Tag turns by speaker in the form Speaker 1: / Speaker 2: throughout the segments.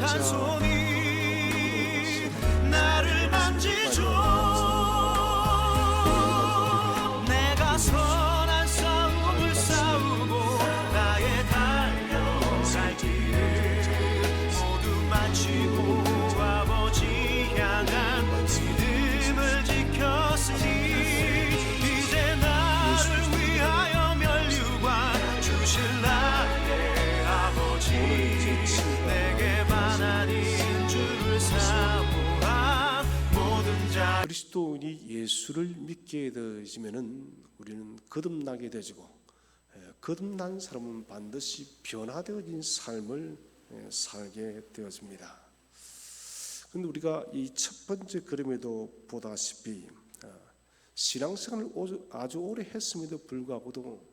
Speaker 1: 약한 손이 나를 만지죠. 내가 선한 싸움을 싸우고 나의 달려갈 길을 모두 마치고 아버지 향한 믿음을 지켰으니 이제 나를 위하여 면류관 주실 나의 아버지, 내게 반하는 주를 사모한 모든 자.
Speaker 2: 그리스도인이 예수를 믿게 되어지면은 우리는 거듭나게 되지고, 거듭난 사람은 반드시 변화되어진 삶을 살게 되어집니다. 그런데 우리가 이 첫 번째 그림에도 보다시피 신앙생활을 아주 오래 했음에도 불구하고도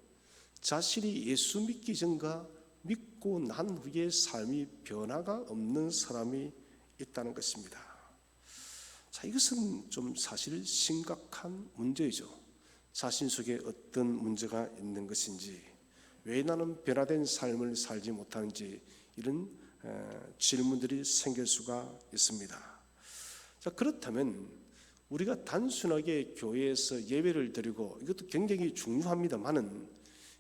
Speaker 2: 자신이 예수 믿기 전과 믿고 난 후에 삶이 변화가 없는 사람이 있다는 것입니다. 자, 이것은 좀 사실 심각한 문제이죠. 자신 속에 어떤 문제가 있는 것인지, 왜 나는 변화된 삶을 살지 못하는지, 이런 질문들이 생길 수가 있습니다. 자, 그렇다면 우리가 단순하게 교회에서 예배를 드리고, 이것도 굉장히 중요합니다만은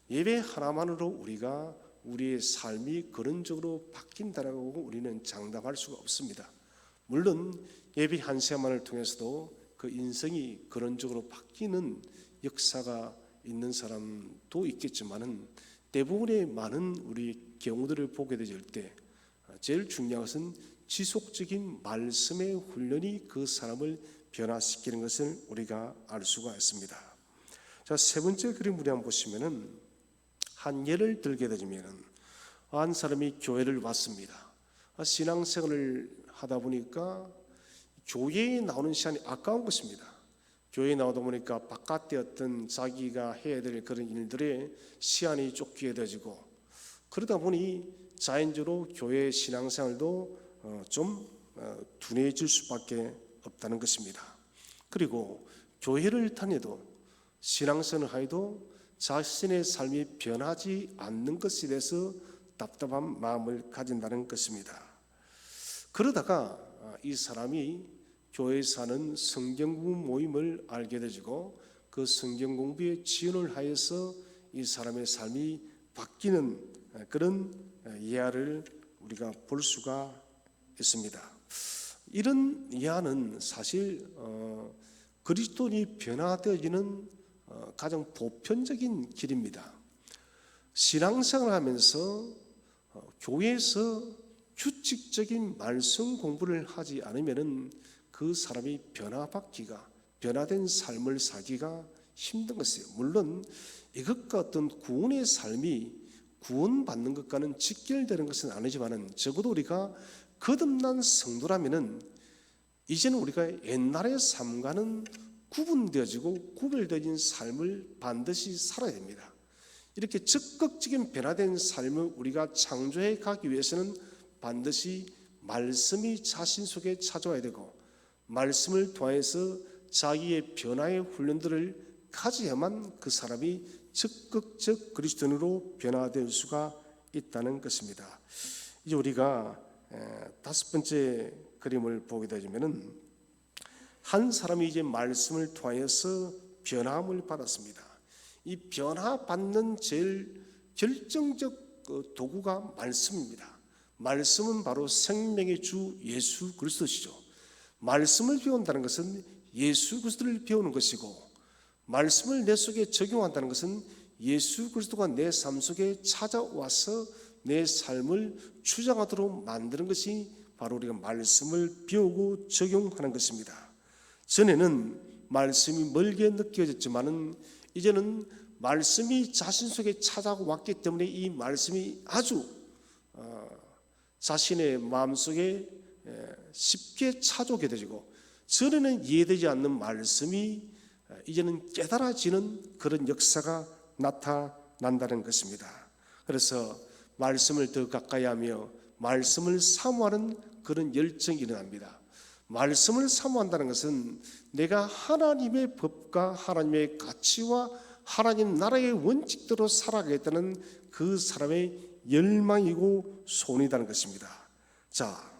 Speaker 2: 예배 하나만으로 우리가 우리의 삶이 근원적으로 바뀐다라고 우리는 장담할 수가 없습니다. 물론 예배 한 시간만을 통해서도 그 인생이 근원적으로 바뀌는 역사가 있는 사람도 있겠지만은 대부분의 많은 우리 경우들을 보게 될 때 제일 중요한 것은 지속적인 말씀의 훈련이 그 사람을 변화시키는 것을 우리가 알 수가 있습니다. 자, 세 번째 그림 우리 한번 보시면은 한 예를 들게 되면은 한 사람이 교회를 왔습니다. 신앙생활을 하다 보니까 교회에 나오는 시간이 아까운 것입니다. 교회에 나오다 보니까 바깥에 어떤 자기가 해야 될 그런 일들에 시간이 쫓기게 되지고, 그러다 보니 자연적으로 교회 신앙생활도 좀 둔해질 수밖에 없다는 것입니다. 그리고 교회를 다녀도 신앙생활을 하여도 자신의 삶이 변하지 않는 것에 대해서 답답한 마음을 가진다는 것입니다. 그러다가 이 사람이 교회에서 하는 성경공부 모임을 알게 되고, 그 성경공부에 지원을 하여서 이 사람의 삶이 바뀌는 그런 예화를 우리가 볼 수가 있습니다. 이런 예화는 사실 그리스도인이 변화되어지는 가장 보편적인 길입니다. 신앙생활을 하면서 교회에서 규칙적인 말씀 공부를 하지 않으면은 그 사람이 변화된 삶을 살기가 힘든 것이에요. 물론 이것과 어떤 구원의 삶이 구원받는 것과는 직결되는 것은 아니지만은 적어도 우리가 거듭난 성도라면은 이제는 우리가 옛날의 삶과는 구분되어지고 구별되어진 삶을 반드시 살아야 됩니다. 이렇게 적극적인 변화된 삶을 우리가 창조해 가기 위해서는 반드시 말씀이 자신 속에 찾아와야 되고, 말씀을 통해서 자기의 변화의 훈련들을 가져야만 그 사람이 적극적 그리스도인으로 변화될 수가 있다는 것입니다. 이제 우리가 다섯 번째 그림을 보게 되면은 한 사람이 이제 말씀을 통해서 변화함을 받았습니다. 이 변화받는 제일 결정적 도구가 말씀입니다. 말씀은 바로 생명의 주 예수 그리스도시죠. 말씀을 배운다는 것은 예수 그리스도를 배우는 것이고, 말씀을 내 속에 적용한다는 것은 예수 그리스도가 내 삶 속에 찾아와서 내 삶을 주장하도록 만드는 것이 바로 우리가 말씀을 배우고 적용하는 것입니다. 전에는 말씀이 멀게 느껴졌지만은 이제는 말씀이 자신 속에 찾아왔기 때문에 이 말씀이 아주 자신의 마음속에 쉽게 찾아오게 되고, 전에는 이해되지 않는 말씀이 이제는 깨달아지는 그런 역사가 나타난다는 것입니다. 그래서 말씀을 더 가까이 하며 말씀을 사모하는 그런 열정이 일어납니다. 말씀을 사모한다는 것은 내가 하나님의 법과 하나님의 가치와 하나님 나라의 원칙대로 살아가겠다는 그 사람의 열망이고 소원이라는 것입니다. 자,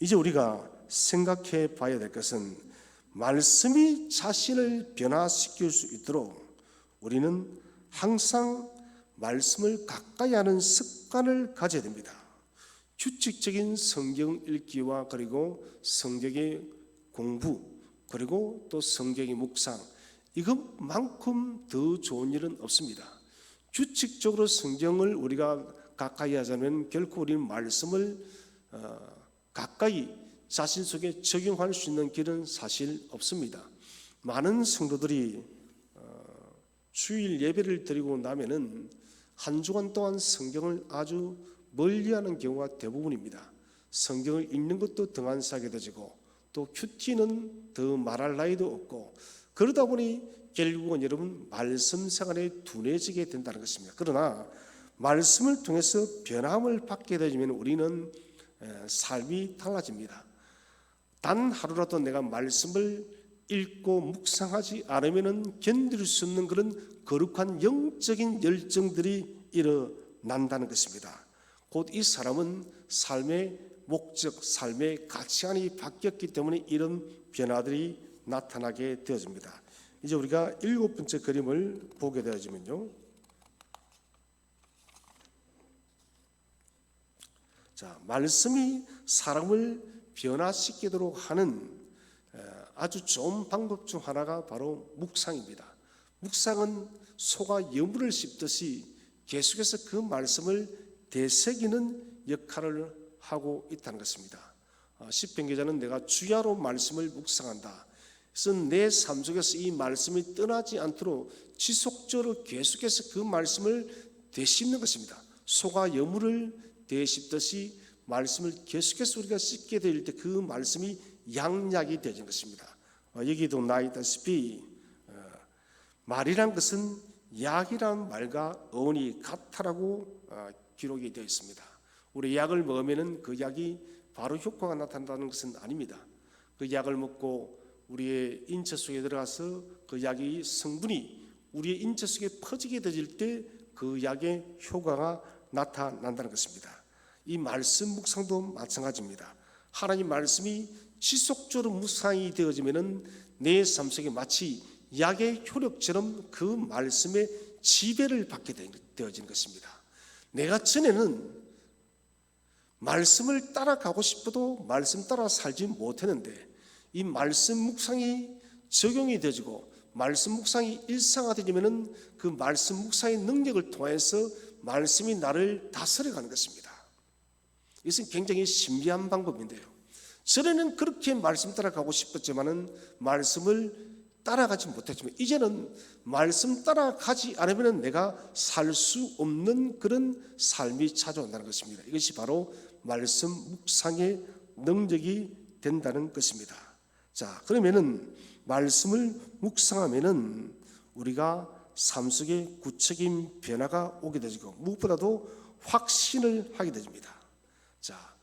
Speaker 2: 이제 우리가 생각해 봐야 될 것은 말씀이 자신을 변화시킬 수 있도록 우리는 항상 말씀을 가까이 하는 습관을 가져야 됩니다. 규칙적인 성경 읽기와 그리고 성경의 공부 그리고 또 성경의 묵상, 이것만큼 더 좋은 일은 없습니다. 규칙적으로 성경을 우리가 가까이 하자면 결코 우리는 말씀을 가까이 자신 속에 적용할 수 있는 길은 사실 없습니다. 많은 성도들이 주일 예배를 드리고 나면은 한 주간 동안 성경을 아주 멀리하는 경우가 대부분입니다. 성경을 읽는 것도 등한시하게 되지고 또 큐티는 더 말할 나위도 없고, 그러다 보니 결국은 여러분 말씀 생활에 둔해지게 된다는 것입니다. 그러나 말씀을 통해서 변함을 받게 되면 우리는 삶이 달라집니다. 단 하루라도 내가 말씀을 읽고 묵상하지 않으면 견딜 수 없는 그런 거룩한 영적인 열정들이 일어난다는 것입니다. 곧 이 사람은 삶의 목적, 삶의 가치관이 바뀌었기 때문에 이런 변화들이 나타나게 되어집니다. 이제 우리가 7번째 그림을 보게 되어지면요, 자, 말씀이 사람을 변화시키도록 하는 아주 좋은 방법 중 하나가 바로 묵상입니다. 묵상은 소가 여물을 씹듯이 계속해서 그 말씀을 되새기는 역할을 하고 있다는 것입니다. 시편 기자는 내가 주야로 말씀을 묵상한다. 그래서 내 삶 속에서 이 말씀이 떠나지 않도록 지속적으로 계속해서 그 말씀을 되씹는 것입니다. 소가 여물을 되씹듯이 말씀을 계속해서 우리가 씹게 될 때 그 말씀이 양약이 되는 것입니다. 여기도 나와 있다시피 말이란 것은 약이라는 말과 어원이 같다라고 기록이 되어 있습니다. 우리 약을 먹으면 그 약이 바로 효과가 나타난다는 것은 아닙니다. 그 약을 먹고 우리의 인체 속에 들어가서 그 약의 성분이 우리의 인체 속에 퍼지게 되질 때 그 약의 효과가 나타난다는 것입니다. 이 말씀 묵상도 마찬가지입니다. 하나님 말씀이 지속적으로 묵상이 되어지면 내 삶 속에 마치 약의 효력처럼 그 말씀의 지배를 받게 되어지는 것입니다. 내가 전에는 말씀을 따라가고 싶어도 말씀 따라 살지 못했는데 이 말씀 묵상이 적용이 되어지고 말씀 묵상이 일상화되면 그 말씀 묵상의 능력을 통해서 말씀이 나를 다스려가는 것입니다. 이것은 굉장히 신비한 방법인데요, 전에는 그렇게 말씀 따라가고 싶었지만은 말씀을 따라가지 못했지만 이제는 말씀 따라가지 않으면 내가 살 수 없는 그런 삶이 찾아온다는 것입니다. 이것이 바로 말씀 묵상의 능력이 된다는 것입니다. 자, 그러면은 말씀을 묵상하면은 우리가 삶 속에 구체적인 변화가 오게 되고 무엇보다도 확신을 하게 됩니다. 자,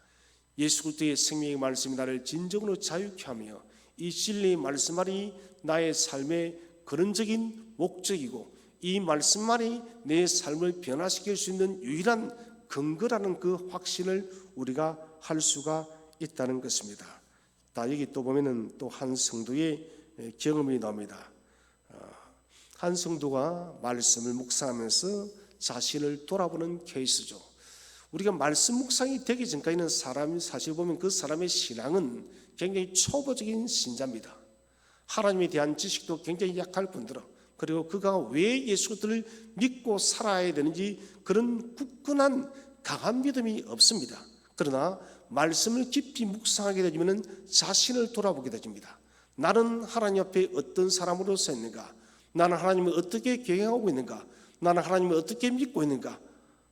Speaker 2: 예수 그리스도의 생명의 말씀이 나를 진정으로 자유케 하며 이 진리의 말씀만이 나의 삶의 근원적인 목적이고 이 말씀만이 내 삶을 변화시킬 수 있는 유일한 근거라는 그 확신을 우리가 할 수가 있다는 것입니다. 다 여기 또 보면은 또 한 성도의 경험이 나옵니다. 한 성도가 말씀을 묵상하면서 자신을 돌아보는 케이스죠. 우리가 말씀 묵상이 되기 전까지는 사람이 사실 보면 그 사람의 신앙은 굉장히 초보적인 신자입니다. 하나님에 대한 지식도 굉장히 약할 뿐더러 그리고 그가 왜 예수를 믿고 살아야 되는지 그런 굳건한 강한 믿음이 없습니다. 그러나 말씀을 깊이 묵상하게 되면 자신을 돌아보게 됩니다. 나는 하나님 앞에 어떤 사람으로서 있는가? 나는 하나님을 어떻게 경영하고 있는가? 나는 하나님을 어떻게 믿고 있는가?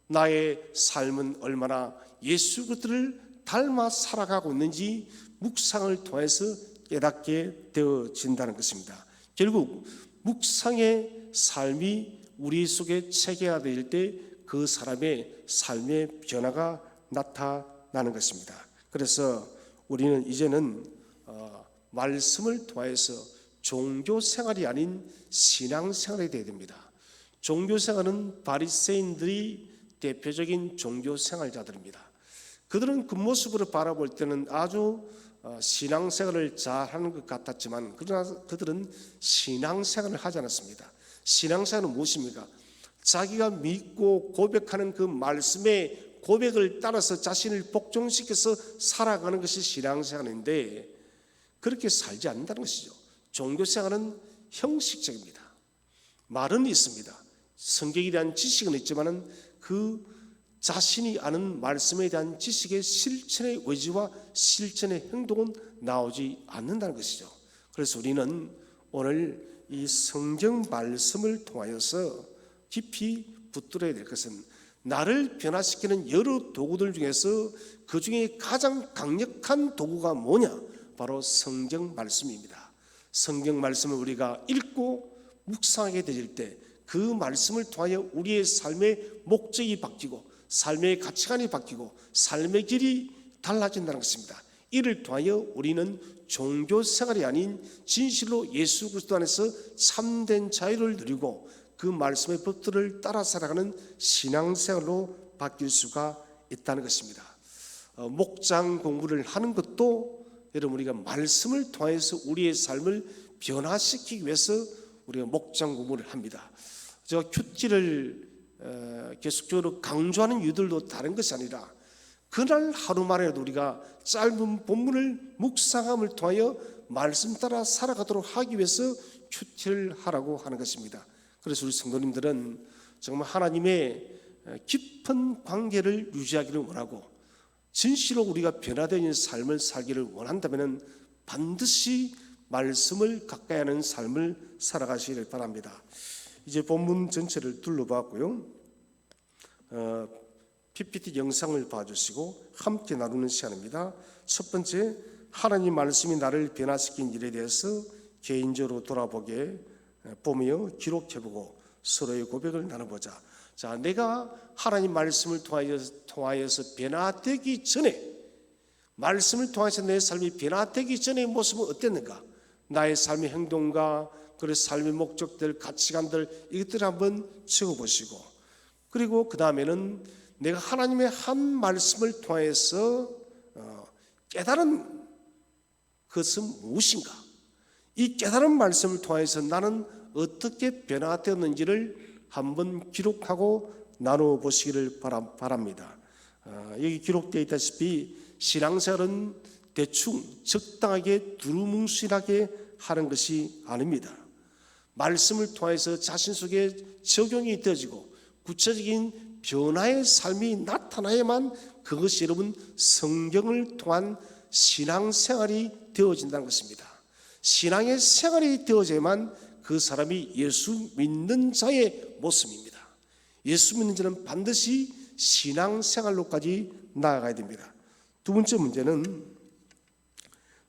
Speaker 2: 나의 삶은 얼마나 예수 그리스도를 닮아 살아가고 있는지 묵상을 통해서 깨닫게 되어진다는 것입니다. 결국 묵상의 삶이 우리 속에 체계화될 때 그 사람의 삶의 변화가 나타나는 것입니다. 그래서 우리는 이제는 말씀을 통해서 종교 생활이 아닌 신앙 생활이 되어야 됩니다. 종교 생활은 바리새인들이 대표적인 종교 생활자들입니다. 그들은 그 모습으로 바라볼 때는 아주 신앙생활을 잘하는 것 같았지만 그러나 그들은 신앙생활을 하지 않았습니다. 신앙생활은 무엇입니까? 자기가 믿고 고백하는 그 말씀의 고백을 따라서 자신을 복종시켜서 살아가는 것이 신앙생활인데 그렇게 살지 않는다는 것이죠. 종교생활은 형식적입니다. 말은 있습니다. 성경에 대한 지식은 있지만 그 자신이 아는 말씀에 대한 지식의 실천의 의지와 실천의 행동은 나오지 않는다는 것이죠. 그래서 우리는 오늘 이 성경 말씀을 통하여서 깊이 붙들어야 될 것은 나를 변화시키는 여러 도구들 중에서 그 중에 가장 강력한 도구가 뭐냐? 바로 성경 말씀입니다. 성경 말씀을 우리가 읽고 묵상하게 되질 때 그 말씀을 통하여 우리의 삶의 목적이 바뀌고 삶의 가치관이 바뀌고 삶의 길이 달라진다는 것입니다. 이를 통하여 우리는 종교 생활이 아닌 진실로 예수 그리스도 안에서 참된 자유를 누리고 그 말씀의 법들을 따라 살아가는 신앙생활로 바뀔 수가 있다는 것입니다. 목장 공부를 하는 것도 여러분 우리가 말씀을 통해서 우리의 삶을 변화시키기 위해서 우리가 목장 공부를 합니다. 제가 큐티를 계속적으로 강조하는 이유들도 다른 것이 아니라 그날 하루만이라도 우리가 짧은 본문을 묵상함을 통하여 말씀 따라 살아가도록 하기 위해서 큐티를 하라고 하는 것입니다. 그래서 우리 성도님들은 정말 하나님의 깊은 관계를 유지하기를 원하고 진실로 우리가 변화되는 삶을 살기를 원한다면 반드시 말씀을 가까이 하는 삶을 살아가시기를 바랍니다. 이제 본문 전체를 둘러봤고요. PPT 영상을 봐주시고 함께 나누는 시간입니다. 첫 번째, 하나님 말씀이 나를 변화시킨 일에 대해서 개인적으로 돌아보게 보며 기록해보고 서로의 고백을 나눠보자. 자, 내가 하나님 말씀을 통하여서 변화되기 전에, 말씀을 통해서 내 삶이 변화되기 전의 모습은 어땠는가? 나의 삶의 행동과 그리고 삶의 목적들, 가치관들 이것들을 한번 적어보시고, 그리고 그 다음에는 내가 하나님의 한 말씀을 통해서 깨달은 것은 무엇인가? 이 깨달은 말씀을 통해서 나는 어떻게 변화되었는지를 한번 기록하고 나누어 보시기를 바랍니다. 여기 기록되어 있다시피 신앙생활은 대충 적당하게 두루뭉실하게 하는 것이 아닙니다. 말씀을 통해서 자신 속에 적용이 되어지고 구체적인 변화의 삶이 나타나야만 그것이 여러분 성경을 통한 신앙생활이 되어진다는 것입니다. 신앙의 생활이 되어져야만 그 사람이 예수 믿는 자의 모습입니다. 예수 믿는 자는 반드시 신앙생활로까지 나아가야 됩니다. 두 번째 문제는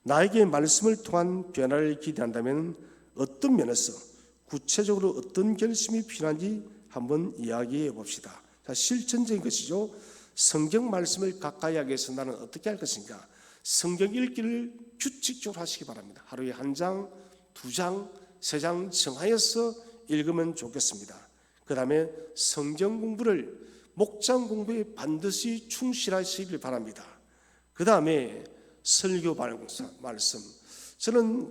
Speaker 2: 나에게 말씀을 통한 변화를 기대한다면 어떤 면에서 구체적으로 어떤 결심이 필요한지 한번 이야기해 봅시다. 자, 실천적인 것이죠. 성경 말씀을 가까이 하기 위해서 나는 어떻게 할 것인가? 성경 읽기를 규칙적으로 하시기 바랍니다. 하루에 1장, 2장, 3장 정하여서 읽으면 좋겠습니다. 그 다음에 성경 공부를 목장 공부에 반드시 충실하시길 바랍니다. 그 다음에 설교 말씀. 저는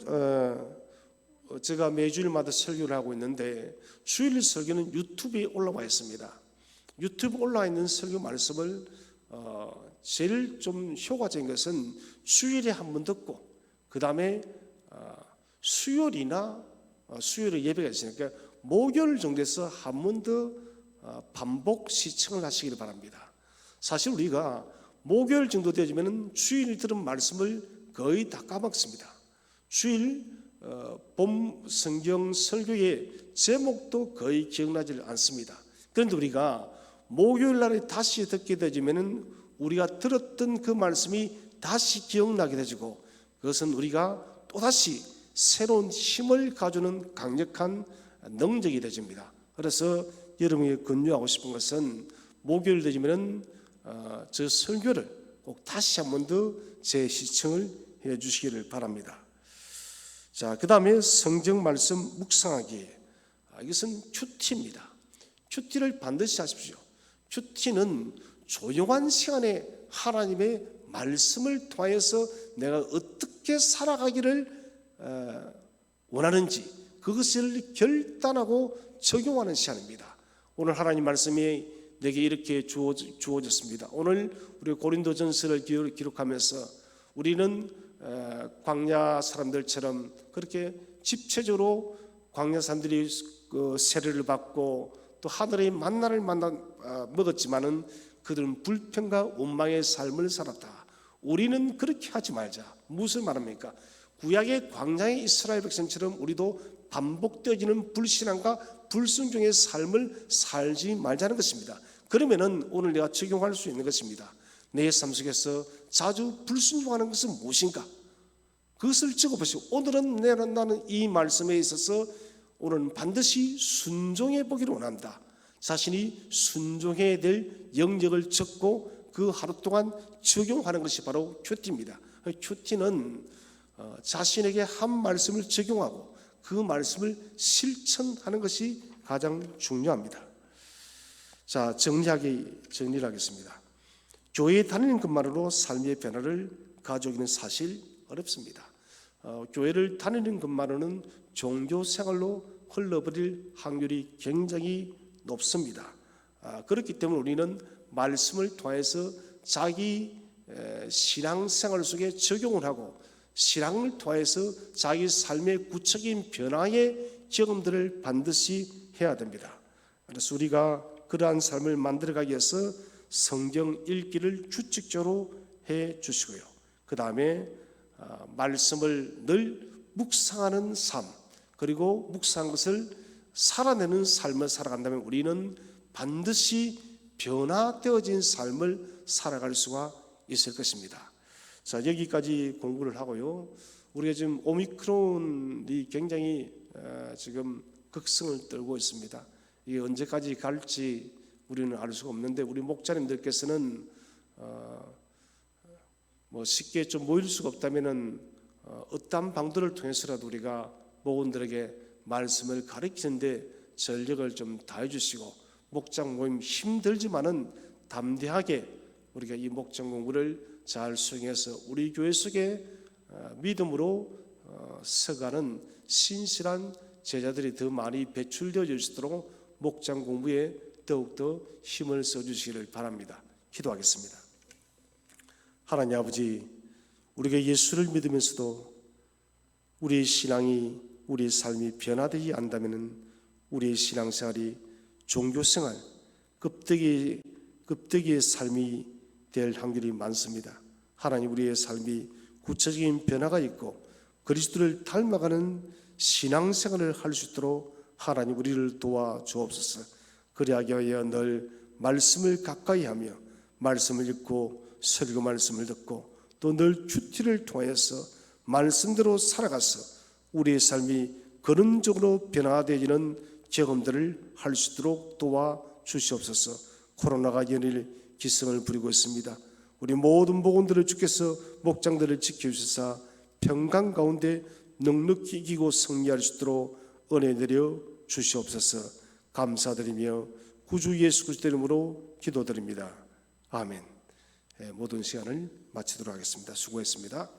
Speaker 2: 제가 매주일마다 설교를 하고 있는데 주일 설교는 유튜브에 올라와 있습니다. 유튜브에 올라와 있는 설교 말씀을 제일 좀 효과적인 것은 주일에 한 번 듣고 그 다음에 수요일에 예배가 있으니까 목요일 정도에서 한 번 더 반복 시청을 하시길 바랍니다. 사실 우리가 목요일 정도 되어지면 주일 들은 말씀을 거의 다 까먹습니다. 주일 봄 성경 설교의 제목도 거의 기억나지 않습니다. 그런데 우리가 목요일 날에 다시 듣게 되지면은 우리가 들었던 그 말씀이 다시 기억나게 되고 그것은 우리가 또다시 새로운 힘을 가져오는 강력한 능력이 되집니다. 그래서 여러분에게 권유하고 싶은 것은 목요일 되지면은 저 설교를 꼭 다시 한 번 더 재시청을 해 주시기를 바랍니다. 자, 그 다음에 성경 말씀 묵상하기. 이것은 큐티입니다. 큐티를 반드시 하십시오. 큐티는 조용한 시간에 하나님의 말씀을 통하여서 내가 어떻게 살아가기를 원하는지 그것을 결단하고 적용하는 시간입니다. 오늘 하나님 말씀이 내게 이렇게 주어졌습니다. 오늘 우리 고린도전서를 기록하면서 우리는 광야 사람들처럼 그렇게 집체적으로 광야 사람들이 그 세례를 받고 또 하늘의 만나를 먹었지만은 그들은 불평과 원망의 삶을 살았다. 우리는 그렇게 하지 말자. 무슨 말입니까? 구약의 광야의 이스라엘 백성처럼 우리도 반복되어지는 불신앙과 불순종의 삶을 살지 말자는 것입니다. 그러면은 오늘 내가 적용할 수 있는 것입니다. 내 삶 속에서 자주 불순종하는 것은 무엇인가? 그것을 적어보시고 오늘은 나는 이 말씀에 있어서 오늘은 반드시 순종해 보기를 원한다. 자신이 순종해야 될 영역을 적고 그 하루 동안 적용하는 것이 바로 큐티입니다. 큐티는 자신에게 한 말씀을 적용하고 그 말씀을 실천하는 것이 가장 중요합니다. 자, 정리를 하겠습니다. 교회에 다니는 것만으로 삶의 변화를 가져오기는 사실 어렵습니다. 교회를 다니는 것만으로는 종교 생활로 흘러버릴 확률이 굉장히 높습니다. 그렇기 때문에 우리는 말씀을 통해서 자기 신앙생활 속에 적용을 하고 신앙을 통해서 자기 삶의 구체적인 변화의 경험들을 반드시 해야 됩니다. 그래서 우리가 그러한 삶을 만들어가기 위해서 성경 읽기를 규칙적으로 해 주시고요. 그 다음에 말씀을 늘 묵상하는 삶, 그리고 묵상한 것을 살아내는 삶을 살아간다면 우리는 반드시 변화되어진 삶을 살아갈 수가 있을 것입니다. 자, 여기까지 공부를 하고요. 우리가 지금 오미크론이 굉장히 지금 극성을 떨고 있습니다. 이게 언제까지 갈지 우리는 알 수가 없는데 우리 목자님들께서는 뭐 쉽게 좀 모일 수가 없다면은 어떠한 방도를 통해서라도 우리가 목원들에게 말씀을 가르치는데 전력을 좀 다해 주시고 목장 모임 힘들지만은 담대하게 우리가 이 목장 공부를 잘 수행해서 우리 교회 속에 믿음으로 서가는 신실한 제자들이 더 많이 배출되어 수 있도록 목장 공부에 더욱더 힘을 써주시기를 바랍니다. 기도하겠습니다. 하나님 아버지, 우리가 예수를 믿으면서도 우리의 신앙이, 우리의 삶이 변화되지 않다면 우리의 신앙생활이 종교생활, 급대기의 삶이 될 확률이 많습니다. 하나님, 우리의 삶이 구체적인 변화가 있고 그리스도를 닮아가는 신앙생활을 할 수 있도록 하나님 우리를 도와주옵소서. 그리하기 위하여 늘 말씀을 가까이 하며 말씀을 읽고 설교 말씀을 듣고 또 늘 큐티를 통해서 말씀대로 살아가서 우리의 삶이 근원적으로 변화되어지는 경험들을 할 수 있도록 도와주시옵소서. 코로나가 연일 기승을 부리고 있습니다. 우리 모든 목원들을 주께서 목장들을 지켜주시사 평강 가운데 넉넉히 이기고 승리할 수 있도록 은혜 내려 주시옵소서. 감사드리며 구주 예수 그리스도의 이름으로 기도드립니다. 아멘. 모든 시간을 마치도록 하겠습니다. 수고했습니다.